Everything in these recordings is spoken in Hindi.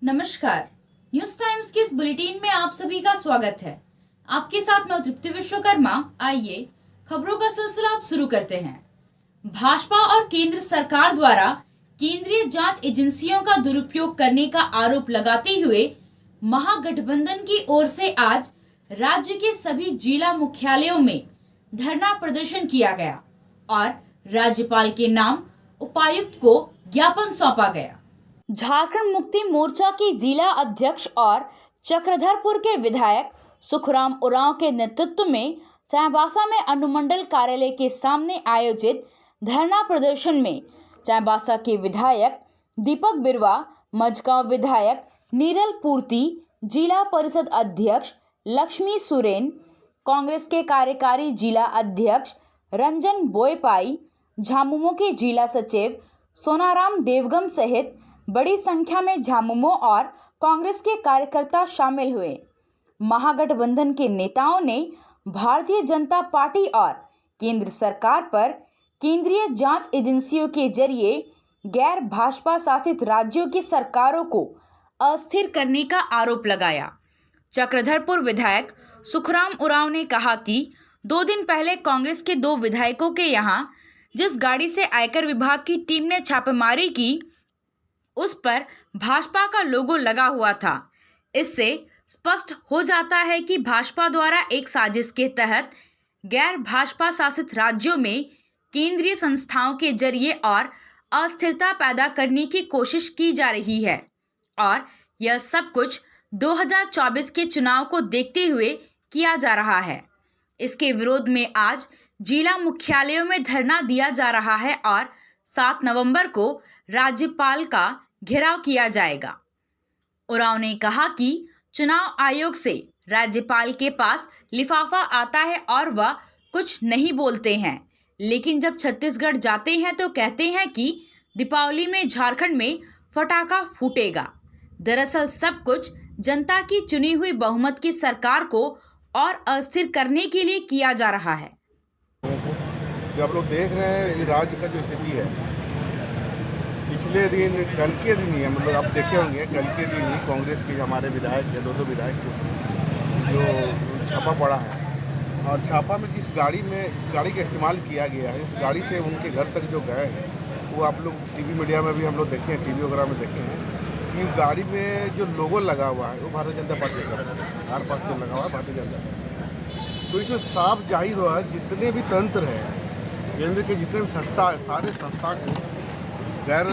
नमस्कार। न्यूज टाइम्स के इस बुलेटिन में आप सभी का स्वागत है। आपके साथ मैं तृप्ति विश्वकर्मा। आइए खबरों का सिलसिला आप शुरू करते हैं। भाजपा और केंद्र सरकार द्वारा केंद्रीय जांच एजेंसियों का दुरुपयोग करने का आरोप लगाते हुए महागठबंधन की ओर से आज राज्य के सभी जिला मुख्यालयों में धरना प्रदर्शन किया गया और राज्यपाल के नाम उपायुक्त को ज्ञापन सौंपा गया। झारखंड मुक्ति मोर्चा के जिला अध्यक्ष और चक्रधरपुर के विधायक सुखराम उरांव के नेतृत्व में चाईबासा में अनुमंडल कार्यालय के सामने आयोजित धरना प्रदर्शन में चाईबासा के विधायक दीपक बिरवा, मझगांव विधायक नीरल पूर्ति, जिला परिषद अध्यक्ष लक्ष्मी सुरेन, कांग्रेस के कार्यकारी जिला अध्यक्ष रंजन बोयपाई, झामुमो के जिला सचिव सोनाराम देवगम सहित बड़ी संख्या में झामुमो और कांग्रेस के कार्यकर्ता शामिल हुए। महागठबंधन के नेताओं ने भारतीय जनता पार्टी और केंद्र सरकार पर केंद्रीय जांच एजेंसियों के जरिए गैर भाजपा शासित राज्यों की सरकारों को अस्थिर करने का आरोप लगाया। चक्रधरपुर विधायक सुखराम उरांव ने कहा कि 2 दिन पहले कांग्रेस के 2 विधायकों के यहां जिस गाड़ी से आयकर विभाग की टीम ने छापेमारी की उस पर भाजपा का लोगो लगा हुआ था। इससे स्पष्ट हो जाता है कि भाजपा द्वारा एक साजिश के तहत गैर भाजपा शासित राज्यों में केंद्रीय संस्थाओं के जरिए और अस्थिरता पैदा करने की कोशिश की जा रही है और यह सब कुछ 2024 के चुनाव को देखते हुए किया जा रहा है। इसके विरोध में आज जिला मुख्यालयों में धरना दिया जा रहा है और 7 नवंबर को राज्यपाल का घेराव किया जाएगा। उरांव ने कहा कि चुनाव आयोग से राज्यपाल के पास लिफाफा आता है और वह कुछ नहीं बोलते हैं, लेकिन जब छत्तीसगढ़ जाते हैं तो कहते हैं कि दीपावली में झारखंड में फटाका फूटेगा। दरअसल सब कुछ जनता की चुनी हुई बहुमत की सरकार को और अस्थिर करने के लिए किया जा रहा है। जो आप लोग देख रहे हैं राज्य का जो स्थिति है, पिछले दिन कल के दिन ही मतलब आप देखे होंगे कल के दिन ही कांग्रेस के हमारे विधायक है 2 विधायक जो छापा पड़ा है और छापा में जिस गाड़ी का इस्तेमाल किया गया है उस गाड़ी से उनके घर तक जो गए हैं वो आप लोग टीवी मीडिया में भी हम लोग देखे हैं, टीवी वगैरह में देखे हैं कि गाड़ी में जो लोगो लगा हुआ है वो भारतीय जनता पार्टी का हर पास जो लगा हुआ है भारतीय जनता पार्टी। तो इसमें साफ जाहिर हुआ है जितने भी तंत्र हैं केंद्र के जितने भी संस्था है सारे संस्था को गैर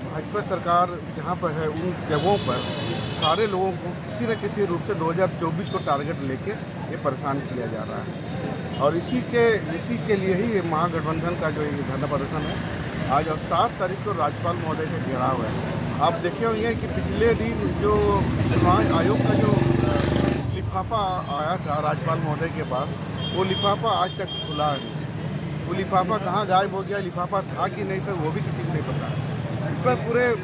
भाजपा सरकार जहाँ पर है उन जगहों पर सारे लोगों को किसी न किसी रूप से 2024 को टारगेट लेके ये परेशान किया जा रहा है और इसी के लिए ही ये महागठबंधन का जो ये धरना प्रदर्शन है आज और 7 तारीख को राज्यपाल महोदय का घेराव है। आप देखे होंगे कि पिछले दिन जो चुनाव आयोग का जो लिफाफा आया था राज्यपाल महोदय के पास वो लिफाफा आज तक खुला नहीं। वो लिफाफा कहाँ गायब हो गया, लिफाफा था कि नहीं था वो भी किसी को नहीं पता। इस पर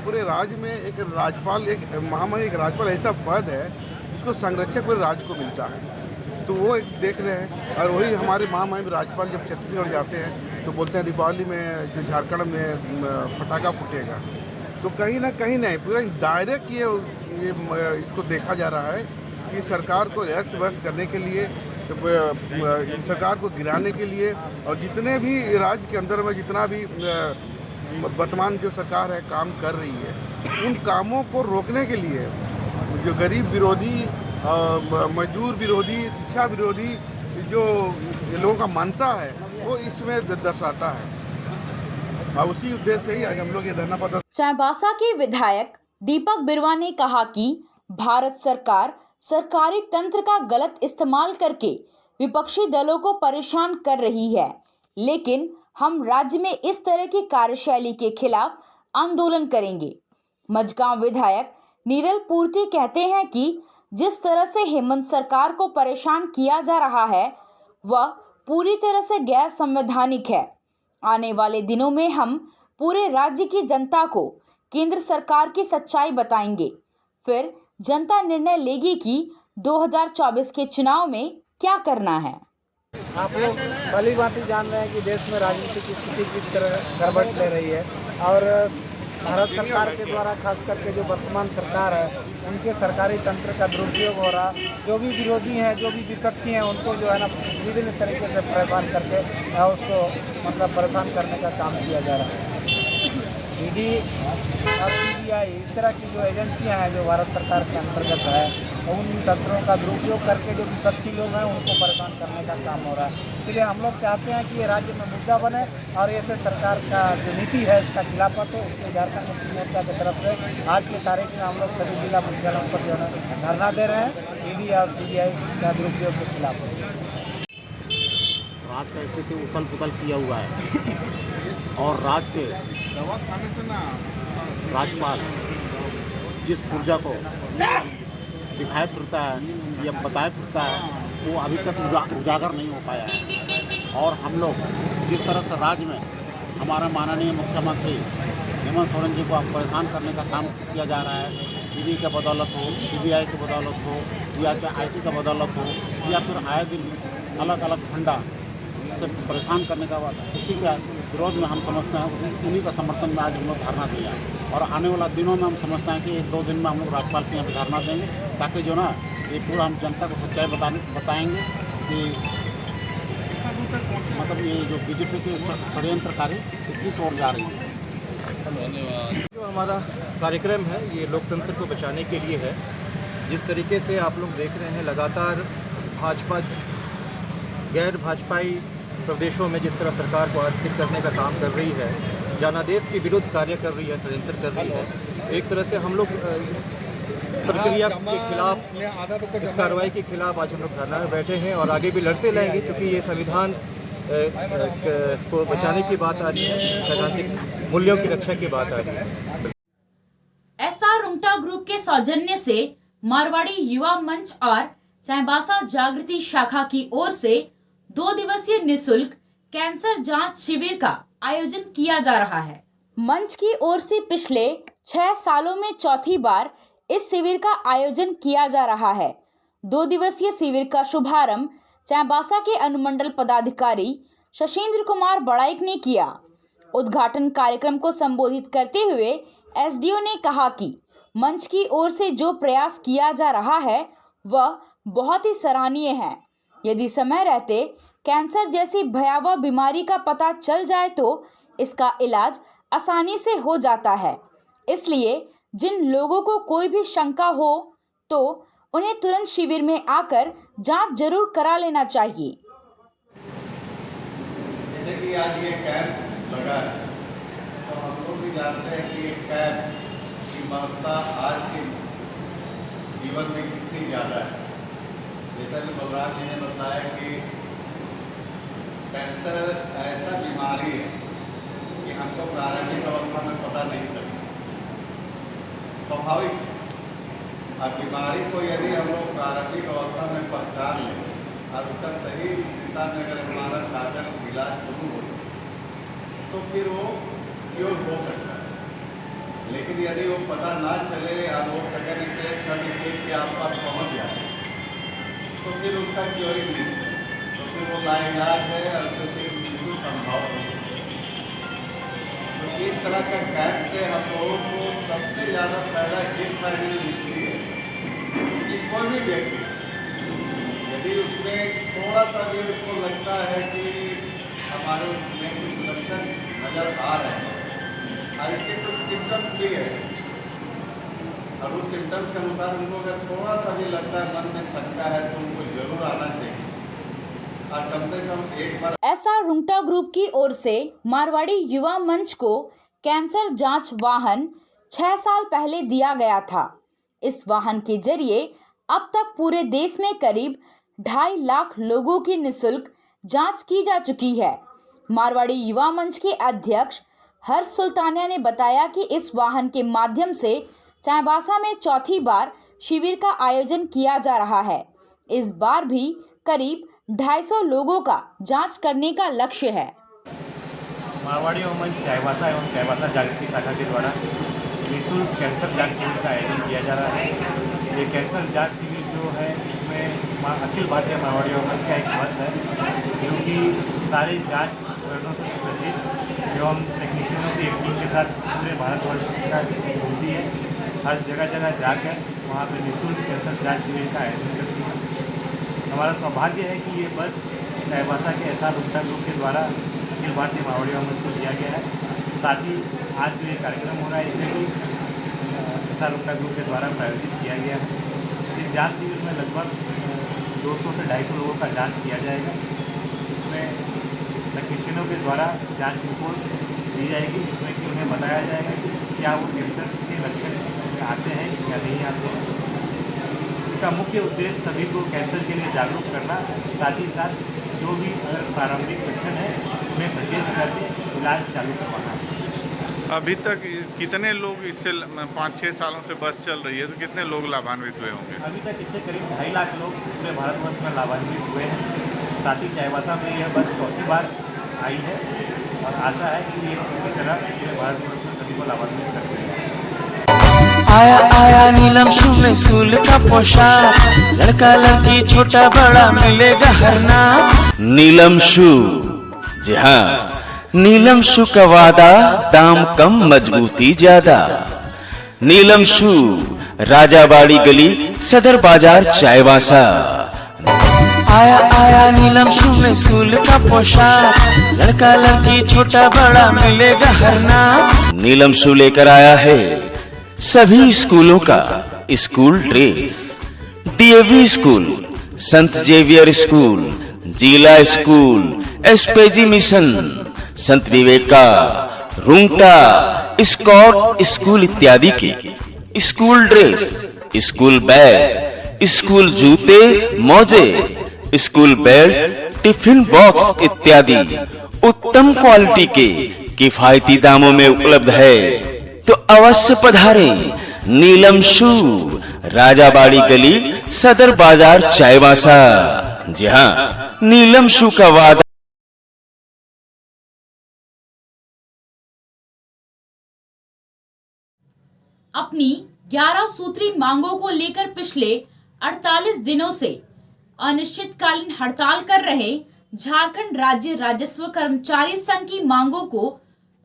पूरे राज्य में एक राज्यपाल एक राज्यपाल ऐसा पद है जिसको संरक्षक पूरे राज्य को मिलता है। तो वो एक देख रहे हैं और वही हमारे महामहिम राज्यपाल जब छत्तीसगढ़ जाते हैं तो बोलते हैं दीपावली में जो झारखंड में फटाका फूटेगा। तो कहीं ना कहीं नहीं पूरा डायरेक्ट ये इसको देखा जा रहा है कि सरकार को अस्त व्यस्त करने के लिए सरकार को गिराने के लिए और जितने भी राज्य के अंदर में जितना भी वर्तमान जो सरकार है काम कर रही है उन कामों को रोकने के लिए जो गरीब विरोधी, मजदूर विरोधी, शिक्षा विरोधी जो लोगों का मंशा है वो इसमें दर्शाता है और उसी उद्देश्य से ही आज हम लोग ये धरना प्रदर्शन। चाईबासा के विधायक दीपक बिरवा ने कहा कि भारत सरकार सरकारी तंत्र का गलत इस्तेमाल करके विपक्षी दलों को परेशान कर रही है, लेकिन हम राज्य में इस तरह की कार्यशैली के खिलाफ आंदोलन करेंगे। मझगांव विधायक नीरल पूर्ति कहते हैं कि जिस तरह से हेमंत सरकार को परेशान किया जा रहा है वह पूरी तरह से गैर संवैधानिक है। आने वाले दिनों में हम पूरे राज्य की जनता को केंद्र सरकार की सच्चाई बताएंगे, फिर जनता निर्णय लेगी कि 2024 के चुनाव में क्या करना है। आप लोग भली भांति जान रहे हैं कि देश में राजनीतिक स्थिति किस तरह गड़बड़ ले रही है और भारत सरकार के द्वारा खास करके जो वर्तमान सरकार है उनके सरकारी तंत्र का दुरुपयोग हो रहा, जो भी विरोधी हैं, जो भी विपक्षी हैं, उनको जो है ना विभिन्न तरीके से परेशान करके उसको मतलब परेशान करने का काम किया जा रहा है। ईडी और सीबीआई इस तरह की जो एजेंसियां हैं जो भारत सरकार के अंतर्गत है, उन तंत्रों का दुरुपयोग करके जो विपक्षी लोग हैं उनको परेशान करने का काम हो रहा है। इसलिए हम लोग चाहते हैं कि ये राज्य में मुद्दा बने और ऐसे सरकार का जो नीति है इसका खिलाफत हो। इसलिए झारखंड मुक्ति मोर्चा की तरफ से आज के तारीख में हम लोग सभी जिला मुख्यालयों पर जो है धरना दे रहे हैं ईडी और सीबीआई का दुरुपयोग के खिलाफ। राज्य का स्थिति उथल पुथल किया हुआ है और राज्य के राज्यपाल जिस ऊर्जा को दिखाए फिरता है या बताए फिरता है वो अभी तक उजागर नहीं हो पाया है। और हम लोग जिस तरह से राज्य में हमारा माननीय मुख्यमंत्री हेमंत सोरेन जी को अब परेशान करने का काम किया जा रहा है, ईडी के बदौलत हो, सीबीआई की बदौलत हो या चाहे आईटी का बदौलत हो या फिर आए दिन अलग अलग फंडा से परेशान करने का बाद उसी के विरोध में हम समझते हैं, उन्हीं का समर्थन में आज हम लोग धरना दिया। और आने वाला दिनों में हम समझते हैं कि 1-2 दिन में हम लोग राज्यपाल के यहाँ पर धरना देंगे ताकि जो ना ये पूरा हम जनता को सच्चाई बताएंगे कि मतलब ये जो बीजेपी के षड्यंत्रकारी किस ओर जा रही है। जो हमारा कार्यक्रम है ये लोकतंत्र को बचाने के लिए है। जिस तरीके से आप लोग देख रहे हैं लगातार भाजपा गैर भाजपाई प्रदेशों में जिस तरह सरकार को अस्थिर करने का काम कर रही है, जनादेश के विरुद्ध कार्य कर रही है, षड्यंत्र कर रही है। एक तरह से हम लोग प्रक्रिया के खिलाफ, इस कार्रवाई के खिलाफ आज हम लोग धरना में बैठे हैं और आगे भी लड़ते रहेंगे क्योंकि ये संविधान को बचाने की बात आ रही है, सैद्धांतिक मूल्यों की रक्षा की बात आ रही है। एसआर रुंगटा ग्रुप के सौजन्य से मारवाड़ी युवा मंच और चाईबासा जागृति शाखा की ओर से 2 दिवसीय निशुल्क कैंसर जांच शिविर का आयोजन किया जा रहा है। मंच की ओर से पिछले 6 सालों में चौथी बार इस शिविर का आयोजन किया जा रहा है। 2 दिवसीय शिविर का शुभारंभ चाईबासा के अनुमंडल पदाधिकारी शशीन्द्र कुमार बड़ाइक ने किया। उद्घाटन कार्यक्रम को संबोधित करते हुए एसडीओ ने कहा कि मंच की ओर से जो प्रयास किया जा रहा है वह बहुत ही सराहनीय है। यदि समय रहते कैंसर जैसी भयावह बीमारी का पता चल जाए तो इसका इलाज आसानी से हो जाता है। इसलिए जिन लोगों को कोई भी शंका हो तो उन्हें तुरंत शिविर में आकर जांच जरूर करा लेना चाहिए। जैसे कि आज ये कैंप लगा है तो हम लोग भी जानते हैं कि ये कैंप की महत्ता आज के जीवन में कितनी ज़्यादा है। जैसा कि बलराम जी ने बताया कि कैंसर ऐसा बीमारी है कि हमको प्रारंभिक अवस्था में पता नहीं चलता, स्वाभाविक। और बीमारी को यदि हम लोग प्रारंभिक अवस्था में पहचान लें और उसका सही दिशा में अगर हमारा कारगर इलाज शुरू हो तो फिर वो क्योर हो सकता है। लेकिन यदि वो पता ना चले और वो सेकेंड स्टेज थर्ड स्टेज के आसपास पहुँच जाए तो फिर उसका क्योरिंग नहीं है, तो फिर वो लाइलाज है और उससे फिर बिल्कुल संभव हो। तो इस तरह का कैंप से हम लोगों को सबसे ज़्यादा फायदा इस मायने में मिलती है कि कोई भी व्यक्ति यदि उसमें थोड़ा सा भी उसको लगता है कि हमारे में कुछ लक्षण नज़र आ रहे हैं और इसके कुछ सिम्टम्स भी है और उस सिम्टम्स के अनुसार उनको अगर थोड़ा सा भी लगता है मन में शंका है तो उनको जरूर आना चाहिए और कम से कम एक बार। एसआर रुंगटा ग्रुप की ओर से मारवाड़ी युवा मंच को कैंसर जांच वाहन 6 साल पहले दिया गया था। इस वाहन के जरिए अब तक पूरे देश में करीब 2.5 लाख लोगों की निःशुल्क जांच की जा चुकी है। मारवाड़ी युवा मंच के अध्यक्ष हर्ष सुल्तानिया ने बताया कि इस वाहन के माध्यम से चाईबासा में चौथी बार शिविर का आयोजन किया जा रहा है। इस बार भी करीब 250 लोगों का जांच करने का लक्ष्य है। मारवाड़ी युवा मंच चाईबासा एवं चाईबासा जागृति शाखा के द्वारा निःशुल्क कैंसर जांच शिविर का आयोजन किया जा रहा है। ये कैंसर जांच शिविर जो है इसमें अखिल भारतीय मारवाड़ी युवा मंच का एक बस है जो कि सारी जांच उपकरणों से सुसज्जित एवं टेक्नीशियनों की एक टीम के साथ पूरे भारतवर्ष का घूमती है। हर जगह जगह जाकर वहाँ पे निःशुल्क कैंसर जांच शिविर का आयोजन करती है। हमारा सौभाग्य है कि ये बस चाईबासा के एसआर गुप्ता ग्रुप के द्वारा अखिल भारतीय मारवाड़ी मंच को दिया गया है। साथ ही आज जो ये कार्यक्रम हो रहा है इसे भी एसआर गुप्ता ग्रुप के द्वारा प्रायोजित किया गया है। इस जांच शिविर में लगभग 200 से 250 लोगों का जांच किया जाएगा। इसमें टेक्नीशियनों के द्वारा जांच रिपोर्ट दी जाएगी, जिसमें कि उन्हें बताया जाएगा कि क्या वो कैंसर के लक्षण आते हैं या नहीं आते हैं। इसका मुख्य उद्देश्य सभी को कैंसर के लिए जागरूक करना, साथ ही साथ जो भी अगर प्रारंभिक लक्षण है उन्हें सचेत करके इलाज चालू करवाना है। अभी तक कितने लोग इससे 5-6 सालों से बस चल रही है तो कितने लोग लाभान्वित हुए होंगे? अभी तक इससे करीब 2.5 लाख लोग पूरे भारतवर्ष में लाभान्वित हुए हैं। साथ ही चाईबासा में यह बस चौथी बार आई है और आशा है कि ये इसी तरह पूरे भारतवर्ष में सभी को लाभान्वित करते हैं। आया आया नीलम शू में स्कूल का पोशाक, लड़का लड़की छोटा बड़ा मिलेगा हर नाम। नीलम शू, जी हाँ, नीलम शू का वादा, दाम कम मजबूती ज्यादा। नीलम शू, राजाबाड़ी गली, सदर बाजार, चाईबासा। आया आया नीलम शू में स्कूल का पोशाक, लड़का लड़की छोटा बड़ा मिलेगा हर नाम। नीलम शू लेकर आया है सभी स्कूलों का स्कूल ड्रेस। डीएवी स्कूल, संत जेवियर स्कूल, जिला स्कूल, एसपीजी मिशन, संत विवेका, रुंगटा, स्कॉट स्कूल इत्यादि के school dress, school bag, school जूते, मोजे, स्कूल बेल्ट, टिफिन बॉक्स इत्यादि उत्तम क्वालिटी के किफायती दामों में उपलब्ध है। तो अवश्य पधारें। नीलम शू, राजाबाड़ी गली, सदर बाजार, चाईबासा। जी हाँ, नीलम शू का वादा। अपनी 11 सूत्री मांगों को लेकर पिछले 48 दिनों से अनिश्चितकालीन हड़ताल कर रहे झारखंड राज्य राजस्व कर्मचारी संघ की मांगों को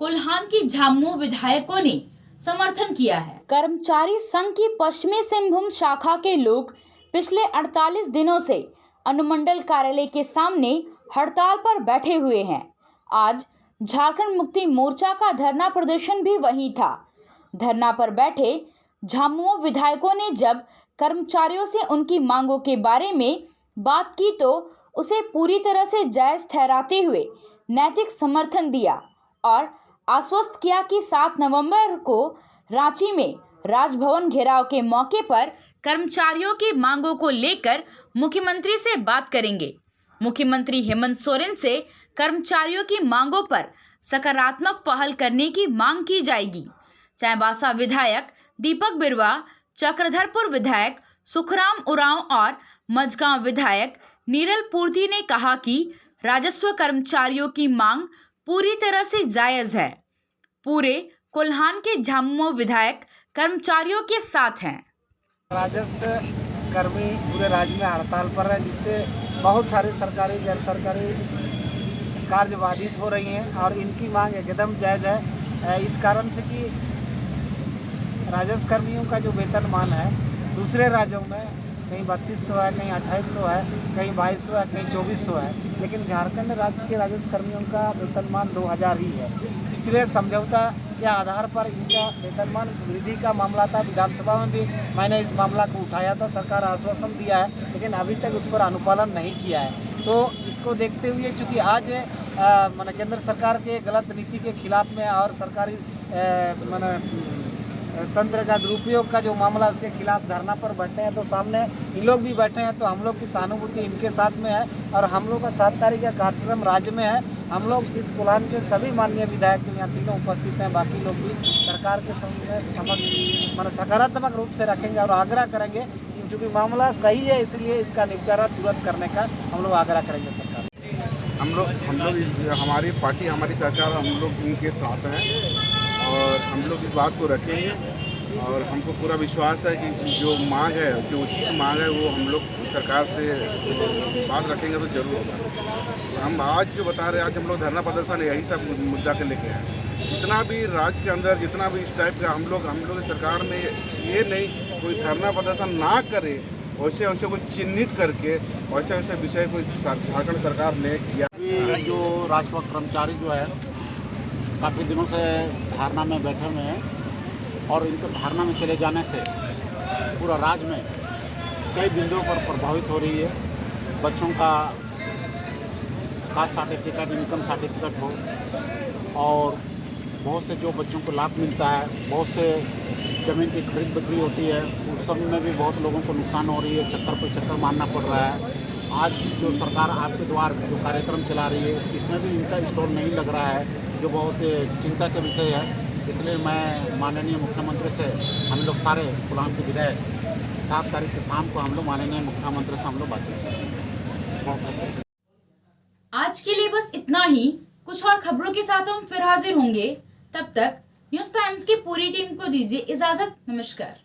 कोल्हान की झामुमो विधायकों ने समर्थन किया है। कर्मचारी संघ की पश्चिमी सिंहभूम शाखा के लोग पिछले 48 दिनों से अनुमंडल कार्यालय के सामने हड़ताल पर बैठे हुए हैं। आज झारखंड मुक्ति मोर्चा का धरना प्रदर्शन भी वहीं था। धरना पर बैठे झामुमो विधायकों ने जब कर्मचारियों से उनकी मांगों के बारे में बात की तो उसे पूरी तरह से जायज ठहराते हुए नैतिक समर्थन दिया और आश्वस्त किया कि 7 नवंबर को रांची में राजभवन घेराव के मौके पर कर्मचारियों की मांगों को लेकर मुख्यमंत्री से बात करेंगे। मुख्यमंत्री हेमंत सोरेन से कर्मचारियों की मांगों पर सकारात्मक पहल करने की मांग की जाएगी। चाईबासा विधायक दीपक बिरुवा, चक्रधरपुर विधायक सुखराम उरांव और मझगांव विधायक नीरल पूर्ति ने कहा कि राजस्व कर्मचारियों की मांग पूरी तरह से जायज है। पूरे कोल्हान के झामुमो विधायक कर्मचारियों के साथ हैं। राजस्व कर्मी पूरे राज्य में हड़ताल पर है, जिससे बहुत सारे सरकारी गैर सरकारी कार्य बाधित हो रही हैं और इनकी मांग एकदम जायज़ है। इस कारण से कि राजस्व कर्मियों का जो वेतनमान है दूसरे राज्यों में कहीं 3200 है, कहीं 2800 है, कहीं 2200 है, कहीं 2400 है, लेकिन झारखंड राज्य के राजस्व कर्मियों का वेतनमान 2000 ही है। पिछले समझौता के आधार पर इनका वेतनमान वृद्धि का मामला था। विधानसभा में भी मैंने इस मामला को उठाया था, सरकार आश्वासन दिया है, लेकिन अभी तक उस पर अनुपालन नहीं किया है। तो इसको देखते हुए चूँकि आज केंद्र सरकार के गलत नीति के खिलाफ में और सरकारी तंत्र का दुरुपयोग का जो मामला उसके खिलाफ धरना पर बैठे हैं, तो सामने इन लोग भी बैठे हैं, तो हम लोग की सहानुभूति इनके साथ में है और हम लोग का 7 तारीख का कार्यक्रम राज्य में है। हम लोग इस कोल्हान के सभी माननीय विधायक जो यहाँ तीनों उपस्थित हैं, बाकी लोग भी सरकार के समक्ष सकारात्मक रूप से रखेंगे और आग्रह करेंगे, क्योंकि मामला सही है, इसलिए इसका निपटारा तुरंत करने का हम लोग आग्रह करेंगे सरकार। हम लोग हमारी पार्टी, हमारी सरकार, हम लोग इनके साथ हैं और हम लोग इस बात को रखेंगे और हमको पूरा विश्वास है कि जो मांग है, जो उचित मांग है, वो हम लोग सरकार से बात रखेंगे तो जरूर होगा। हम आज जो बता रहे हैं, आज हम लोग धरना प्रदर्शन यही सब मुद्दा के लेके आए। जितना भी राज्य के अंदर जितना भी इस टाइप का हम लोग सरकार में ये नहीं कोई धरना प्रदर्शन ना करे, वैसे वैसे कोई चिन्हित करके वैसे वैसे विषय कोई झारखंड सरकार ने किया। ये जो राजस्व कर्मचारी जो है काफ़ी दिनों से धारणा में बैठे हुए हैं और इनके धारणा में चले जाने से पूरा राज्य में कई बिंदुओं पर प्रभावित हो रही है। बच्चों का कास्ट सर्टिफिकेट, इनकम सर्टिफिकेट हो, और बहुत से जो बच्चों को लाभ मिलता है, बहुत से ज़मीन की खरीद बिक्री होती है, उस सब में भी बहुत लोगों को नुकसान हो रही है, चक्कर पर चक्कर मारना पड़ रहा है। आज जो सरकार आपके द्वार जो कार्यक्रम चला रही है, इसमें भी इनका स्टॉल नहीं लग रहा है, जो बहुत चिंता का विषय है। इसलिए मैं माननीय मुख्यमंत्री से हम लोग सारे गुलाम के विधायक 7 तारीख की शाम को हम लोग माननीय मुख्यमंत्री से हम लोग बातचीत करेंगे। आज के लिए बस इतना ही। कुछ और खबरों के साथ हम फिर हाजिर होंगे। तब तक न्यूज़ टाइम्स की पूरी टीम को दीजिए इजाजत। नमस्कार।